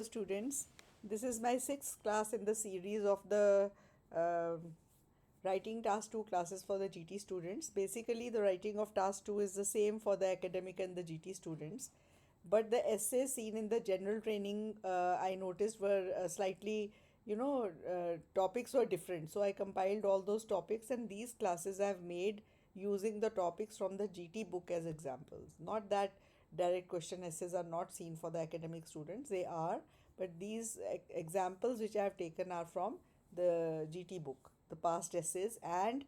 Students. This is my sixth class in the series of the writing task 2 classes for the GT students. Basically, the writing of task 2 is the same for the academic and the GT students, but the essays seen in the general training I noticed were slightly, topics were different. So I compiled all those topics, and these classes I've made using the topics from the GT book as examples. Not that direct question essays are not seen for the academic students, they are, but these examples which I have taken are from the GT book, the past essays, and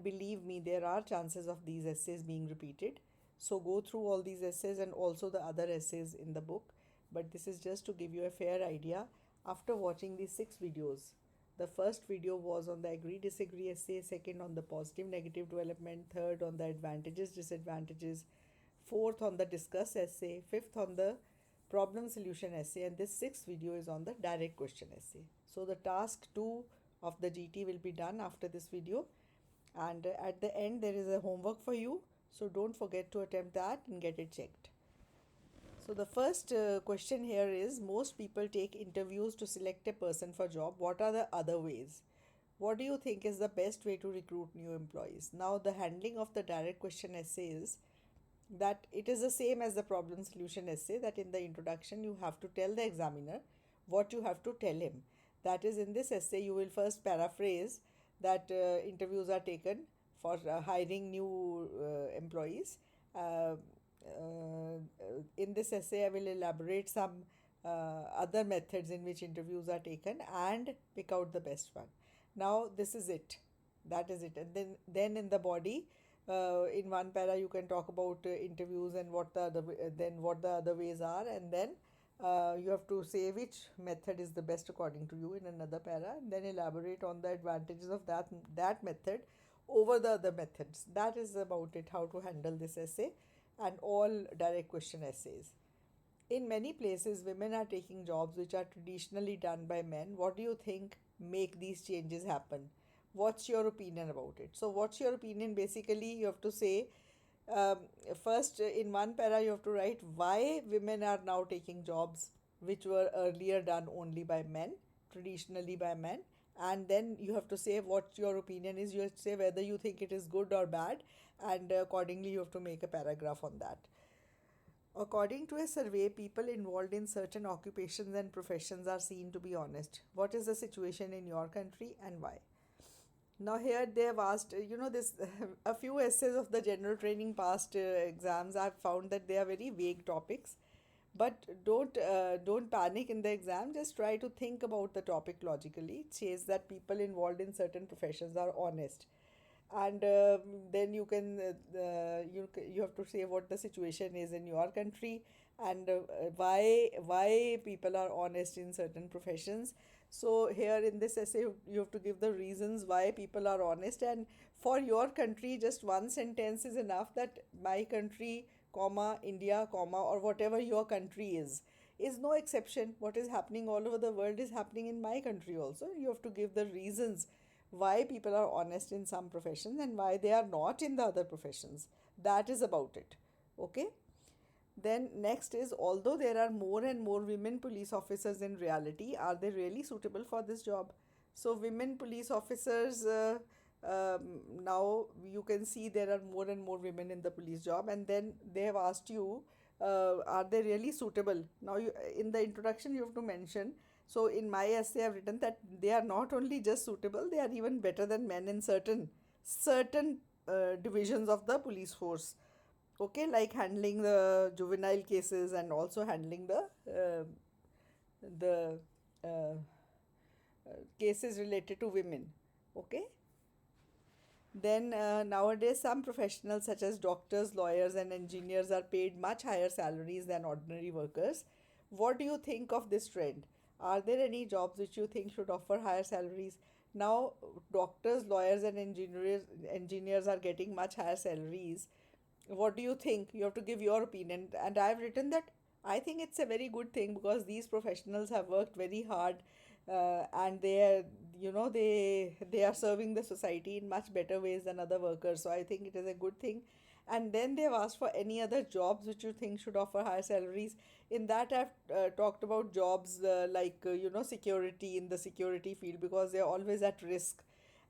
believe me, there are chances of these essays being repeated. So go through all these essays and also the other essays in the book. But this is just to give you a fair idea. After watching these six videos, the first video was on the agree disagree essay, second on the positive negative development, third on the advantages disadvantages, fourth on the discuss essay, fifth on the problem solution essay, and this sixth video is on the direct question essay. So the task 2 of the GT will be done after this video, and at the end there is a homework for you, so don't forget to attempt that and get it checked. So the first question here is, most people take interviews to select a person for job. What are the other ways? What do you think is the best way to recruit new employees? Now the handling of the direct question essay is that it is the same as the problem solution essay, that in the introduction you have to tell the examiner what you have to tell him. That is, in this essay you will first paraphrase that interviews are taken for hiring new employees. uh, in this essay I will elaborate some other methods in which interviews are taken and pick out the best one. Now this is it, that is it. And then in the body, in one para you can talk about interviews and what the then what the other ways are, and then you have to say which method is the best according to you in another para, and then elaborate on the advantages of that method over the other methods. That is about it, how to handle this essay and all direct question essays. In many places, women are taking jobs which are traditionally done by men. What do you think make these changes happen? What's your opinion about it? So, what's your opinion? Basically, you have to say, first in one para you have to write why women are now taking jobs which were earlier done only by men, traditionally by men, and then you have to say what your opinion is. You have to say whether you think it is good or bad, and accordingly you have to make a paragraph on that. According to a survey, people involved in certain occupations and professions are seen to be honest. What is the situation in your country and why? Now, here they have asked, this a few essays of the general training past exams. I've found that they are very vague topics, but don't panic in the exam. Just try to think about the topic logically. It says that people involved in certain professions are honest, and then you can you have to say what the situation is in your country, and why people are honest in certain professions. So here in this essay you have to give the reasons why people are honest, and for your country just one sentence is enough, that my country comma India comma or whatever your country is no exception. What is happening all over the world is happening in my country also. You have to give the reasons why people are honest in some professions and why they are not in the other professions. That is about it. Okay. Then next is, although there are more and more women police officers in reality, are they really suitable for this job? So women police officers, now you can see there are more and more women in the police job, and then they have asked you, are they really suitable? Now you, in the introduction you have to mention. So in my essay I've written that they are not only just suitable, they are even better than men in certain divisions of the police force. Okay, like handling the juvenile cases and also handling the uh, cases related to women. Okay. Then nowadays some professionals such as doctors, lawyers and engineers are paid much higher salaries than ordinary workers. What do you think of this trend? Are there any jobs which you think should offer higher salaries? Now doctors, lawyers and engineers are getting much higher salaries. What do you think? You have to give your opinion, and I've written that I think it's a very good thing because these professionals have worked very hard, and they are, they are serving the society in much better ways than other workers. So I think it is a good thing, And then they've asked for any other jobs which you think should offer higher salaries. In that, I've talked about jobs like, security, in the security field, because they're always at risk.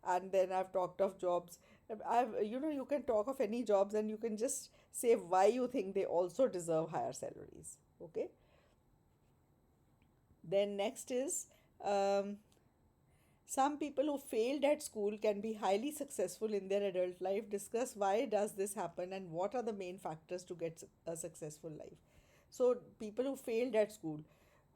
And then I've talked of jobs. You can talk of any jobs and you can just say why you think they also deserve higher salaries. Okay. Then next is, um, some people who failed at school can be highly successful in their adult life. Discuss why does this happen and what are the main factors to get a successful life. So people who failed at school,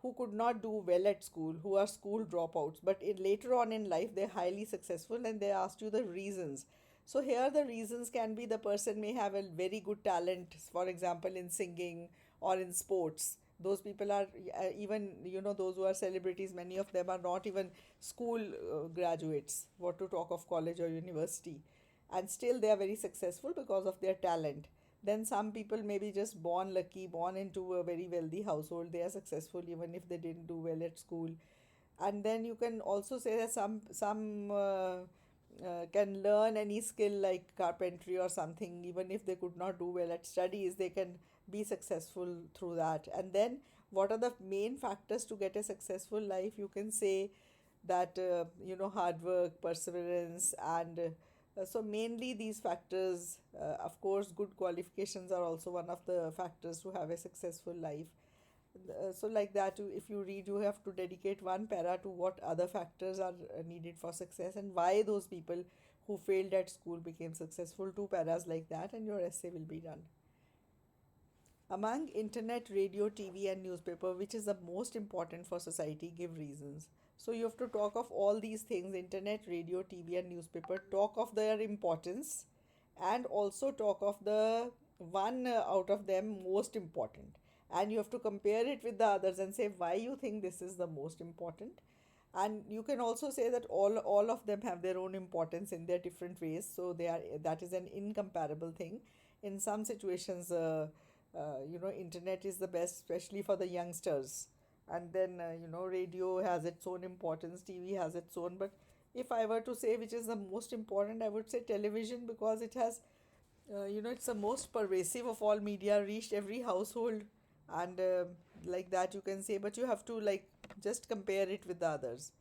who could not do well at school, who are school dropouts, but later on in life they're highly successful, and they asked you the reasons. So here the reasons can be the person may have a very good talent, for example, in singing or in sports. Those people are, even, those who are celebrities, many of them are not even school graduates, what to talk of college or university, and still they are very successful because of their talent. Then some people may be just born lucky, born into a very wealthy household, they are successful even if they didn't do well at school. And then you can also say that some can learn any skill like carpentry or something, even if they could not do well at studies, they can be successful through that. And then what are the main factors to get a successful life? You can say that, hard work, perseverance, and so mainly these factors. Of course, good qualifications are also one of the factors to have a successful life. So like that, if you read, you have to dedicate one para to what other factors are needed for success and why those people who failed at school became successful. Two paras like that, and your essay will be done. Among internet, radio, TV, and newspaper, which is the most important for society, give reasons. So you have to talk of all these things: internet, radio, TV, and newspaper. Talk of their importance, and also talk of the one out of them most important. And you have to compare it with the others and say why you think this is the most important. And you can also say that all of them have their own importance in their different ways, so they are, that is an incomparable thing. In some situations, internet is the best, especially for the youngsters. And then, radio has its own importance, TV has its own. But if I were to say which is the most important, I would say television, because it has, it's the most pervasive of all media, reached every household. And like that you can say, but you have to, like, just compare it with the others.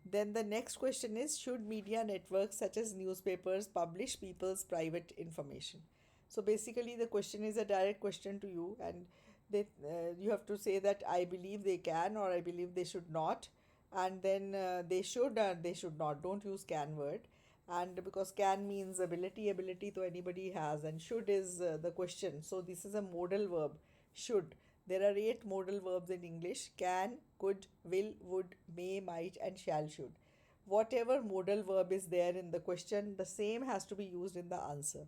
Then the next question is, should media networks such as newspapers publish people's private information? So basically, the question is a direct question to you, and you have to say that I believe they can, or I believe they should not. And then they should not. Don't use can word. And because can means ability, ability to anybody has, and should is the question. So this is a modal verb, should. There are 8 modal verbs in English: can, could, will, would, may, might, and shall, should. Whatever modal verb is there in the question, the same has to be used in the answer.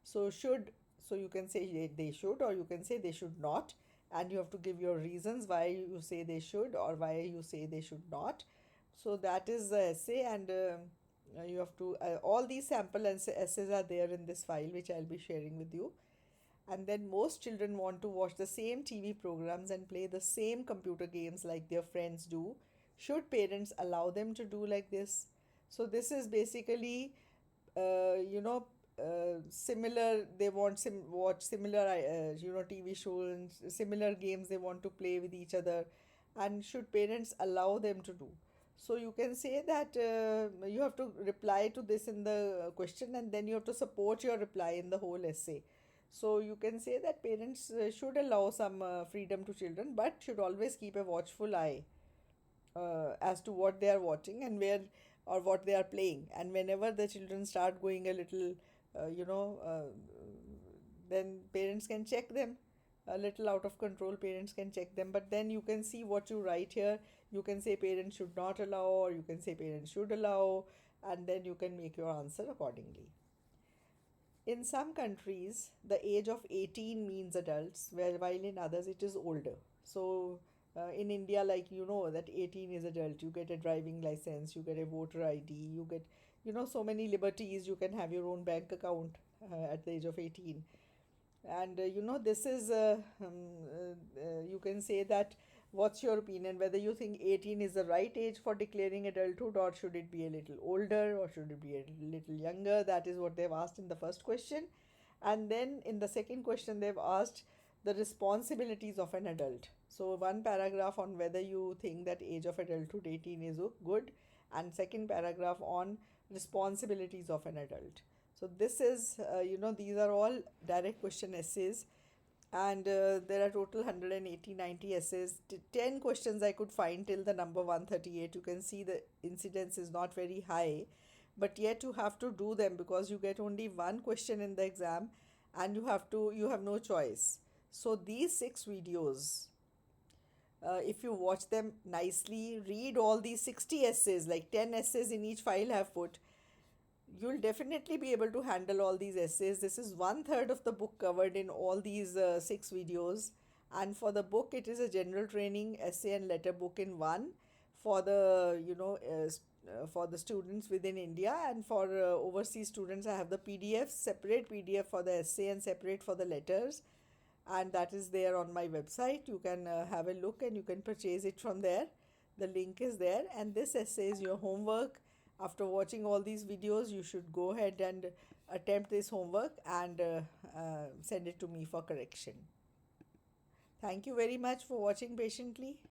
So, should, so you can say they should, or you can say they should not, and you have to give your reasons why you say they should or why you say they should not. So, that is the essay, and you have to, all these sample essays are there in this file, which I'll be sharing with you. And then most children want to watch the same TV programs and play the same computer games like their friends do. Should parents allow them to do like this? So this is basically, similar. They want watch similar, TV shows, similar games they want to play with each other, and should parents allow them to do? So you can say that you have to reply to this in the question, and then you have to support your reply in the whole essay. So you can say that parents should allow some freedom to children, but should always keep a watchful eye as to what they are watching and where, or what they are playing. And whenever the children start going a little, then parents can check them. A little out of control, parents can check them. But then you can see what you write here. You can say parents should not allow, or you can say parents should allow, and then you can make your answer accordingly. In some countries, the age of 18 means adults, while in others it is older. So, in India, like, that 18 is adult. You get a driving license, you get a voter ID, you get, so many liberties. You can have your own bank account at the age of 18. And this is, you can say that, what's your opinion, whether you think 18 is the right age for declaring adulthood, or should it be a little older, or should it be a little younger? That is what they've asked in the first question. And then in the second question, they've asked the responsibilities of an adult. So one paragraph on whether you think that age of adulthood 18 is good, and second paragraph on responsibilities of an adult. So this is, these are all direct question essays, and there are total 180 90 essays. 10 questions I could find till the number 138. You can see the incidence is not very high, but yet you have to do them because you get only one question in the exam, and you have no choice. So these 6 videos, if you watch them nicely, read all these 60 essays, like 10 essays in each file have put, you'll definitely be able to handle all these essays. This is one third of the book covered in all these 6 videos. And for the book, it is a general training essay and letter book in one for the, for the students within India, and for overseas students, I have the PDF, separate PDF for the essay and separate for the letters, and that is there on my website. You can have a look and you can purchase it from there. The link is there, and this essay is your homework. After watching all these videos, you should go ahead and attempt this homework and send it to me for correction. Thank you very much for watching patiently.